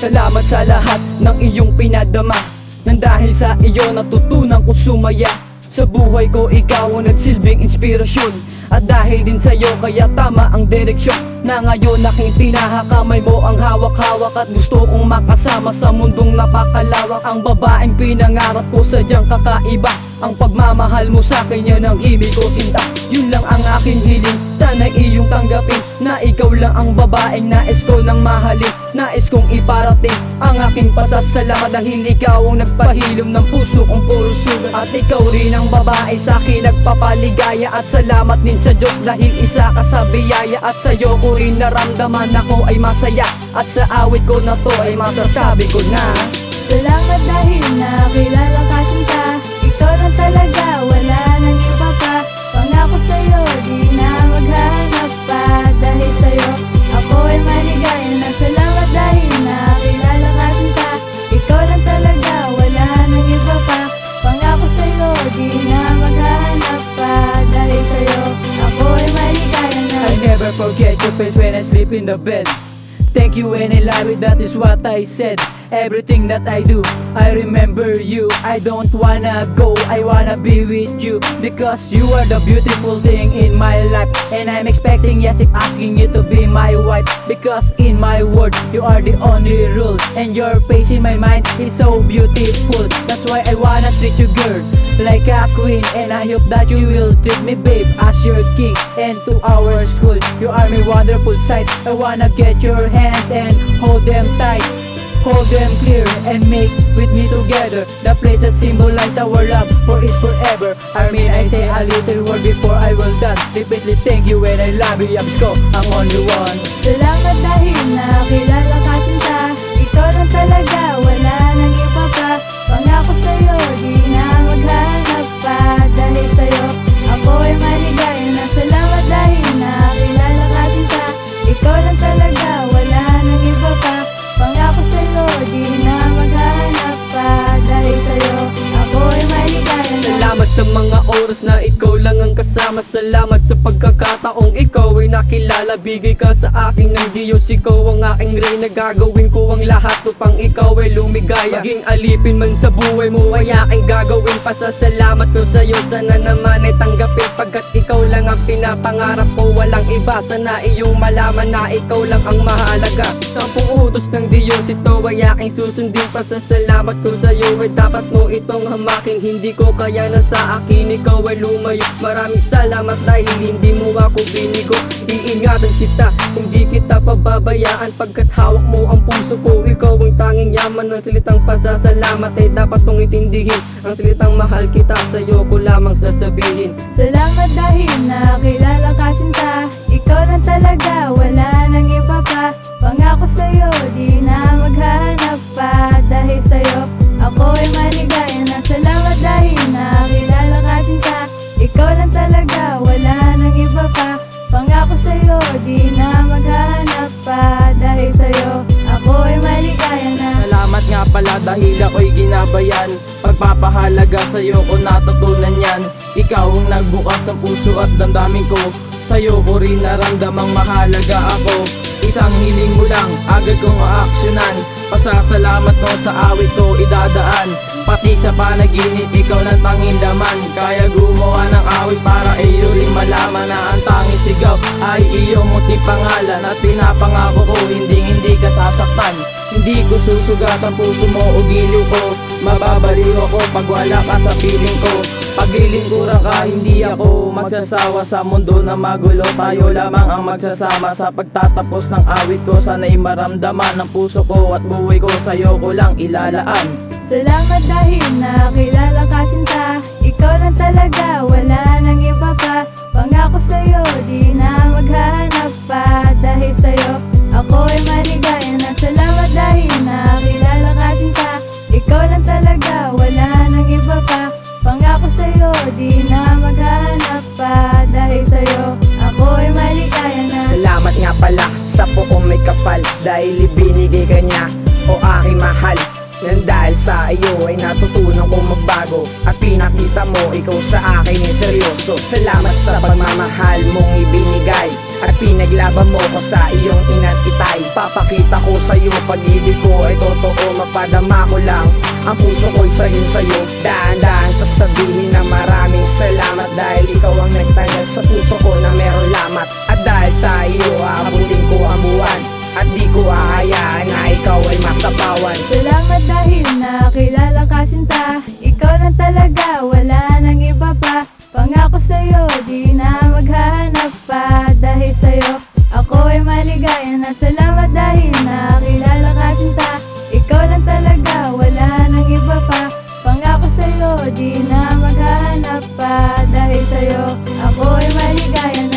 Salamat sa lahat ng iyong pinadama, nang dahil sa iyo natutunan ko sumaya. Sa buhay ko ikaw ang nagsilbing inspirasyon, at dahil din sa'yo kaya tama ang direksyon, na ngayon aking tinahakamay mo ang hawak-hawak. At gusto kong makasama sa mundong napakalawak. Ang babaeng pinangarap ko sadyang kakaiba, ang pagmamahal mo sa'kin yan ang himig ko sinta. Yun lang ang aking hiling, sana iyong tanggapin, na ikaw lang ang babaeng nais ko nang mahalin. Nais kong iparating ang aking pasasalamat, dahil ikaw ang nagpahilom ng puso kong puro sugat. At ikaw rin ang babae sa'kin nagpapaligaya, at salamat din sa Diyos dahil isa ka sa biyaya. At sa'yo ko rin naramdaman ako ay masaya, at sa awit ko na to ay masasabi ko na salamat dahil nakilala ka sinta. Ikaw lang talaga, wala nang iba pa. Pangako sa'yo, di na maghanap pa. Dahil sa'yo, ako ay maligaya na. Salamat dahil nakilala ka sinta. Ikaw lang talaga, wala nang iba pa. Pangako sa'yo, di na maghanap pa. Dahil sa'yo, ako ay maligaya na. I never forget your face when I sleep in the bed. Thank you when I love you, that is what I said. Everything that I do, I remember you. I don't wanna go, I wanna be with you, because you are the beautiful thing in my life. And I'm expecting, yes, if asking you to be my wife, because in my world, you are the only rule. And your face in my mind, it's so beautiful. That's why I wanna treat you, girl, like a queen. And I hope that you will treat me, babe, as your king. And to our school, you are my wonderful sight. I wanna get your hand and hold them tight, hold them clear and make with me together the place that symbolizes our love for is forever. I mean, I say a little word before I will done. Repeatedly thank you when I love you, Yabs ko, ang only one. Salamat dahil nakilala ka sinta. Ikaw lang talaga, wala nang iba pa. Pangako sa'yo, di na maghanap pa. Dahil sa'yo, ako ay maligaya na. Salamat dahil nakilala ka sinta. Ikaw lang talaga, wala nang iba pa. Pangako sa'yo, di na maghanap pa. Dahil sa'yo, ako ay maligaya na. Salamat sa mga oras na ikaw lang ang kasama. Salamat sa pagkakataong ikaw ay nakilala. Bigay ka sa akin ng Diyos, ikaw ang aking reyna. Gagawin ko ang lahat upang ikaw ay lumigaya. Maging alipin man sa buhay mo ay aking gagawin. Pasasalamat ko sa'yo, sana naman ay tanggapin, pagkat ikaw lang ang pinapangarap ko, walang iba. Sana iyong malaman na ikaw lang ang mahalaga. 10 utos ng Diyos, ito ay aking susundin. Pasasalamat ko sa'yo ay dapat mo itong hamakin. Hindi ko kaya na sa akin ikaw ay lumayo. Maraming salamat dahil hindi mo ako binigo. Iingatan kita, hindi kita pababayaan, pagkat hawak mo ang puso ko. Ikaw ang tanging yaman ng salitang pasasalamat ay dapat mong itindihin. Ang salitang mahal kita, sa'yo ko lamang sasabihin. Salamat dahil nakilala ka sinta. Ikaw lang talaga, wala nang iba pa. Pangako sa'yo, di na maghanap pa. Dahil sa'yo, ako ay maligaya na. Salamat dahil nakilala ka sinta. Ikaw lang talaga, wala nang iba pa. Pangako sa'yo, di na maghanap pa. Dahil sa'yo, ako ay maligaya na. Salamat nga pala dahil ako'y ginabayan. Pagpapahalaga sa'yo ko natutunan yan. Ikaw ang nagbukas ng puso at damdamin ko. Sa'yo ko rin naramdamang mahalaga ako. Isang hiling mo lang, agad kong aaksyonan. Pasasalamat mo sa awit ko idadaan. Pati sa panaginip, ikaw lang pangindaman. Kaya gumawa ng awit para iyo rin malaman na ang tanging sigaw ay iyong munting pangalan. At pinapangako ko, hindi ka sasaktan. Hindi ko susugat ang puso mo o giliw ko. Mababaliw ako pag wala ka sa piling ko. Pag ilingkuran ka, hindi ako magsasawa sa mundo na magulo. Tayo lamang ang magsasama sa pagtatapos ng awit ko. Sana'y maramdaman ng puso ko at buhay ko, sa'yo ko lang ilalaan. Salamat dahil nakilala ka sinta. Ikaw lang talaga, wala nang iba pa. Pangako sa'yo, di na maghanap pa. Dahil sa'yo, ako ay maligaya na. Salamat dahil nakilala ka sinta. Ikaw lang talaga, wala nang iba pa. Pangako sa'yo, di na maghanap pa. Dahil sa'yo, ako ay maligaya na. Salamat nga pala sa puong may kapal, dahil ibinigay ka niya, o aking mahal. Nang dahil sa iyo ay natutunan kong magbago, at pinakita mo ikaw sa akin ay seryoso. Salamat sa pagmamahal mong ibinigay, At pinaglaban mo ko sa iyong inat itay. Papakita ko sa'yo pag-ibig ko ay totoo. Mapadama ko lang ang puso ko'y sa'yo. Daan-daan sasabihin na maraming salamat, dahil ikaw ang nagtanggal sa puso ko na meron lamat. At dahil sa iyo aabutin ko ang buwan, at di ko ahayaan na ikaw ay masapawan. Salamat dahil nakilala ka sinta. Ikaw lang talaga, wala nang iba pa. Pangako sa'yo, di na maghahanap pa. Dahil sa'yo, ako ay maligaya na. Salamat dahil nakilala ka sinta. Ikaw lang talaga, wala nang iba pa. Pangako sa'yo, di na maghahanap pa. Dahil sa'yo, ako ay maligaya na.